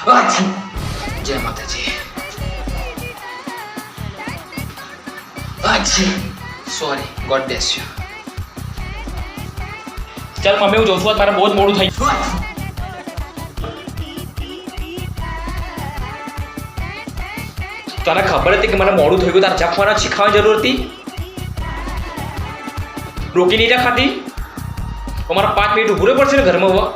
જય માતાજી. Sorry, God bless you. ચાલ મમ્મી હું જઉં છું, તારે બહુ જ મોડું થઈ ગયું. તને ખબર હતી કે મને મોડું થઈ ગયું, તારે જખવાના શીખવાની જરૂર હતી? રોકી નહીં ખાતી અમારા 5 મિનિટ ઉભું રહેવું પડશે ને ઘરમાં.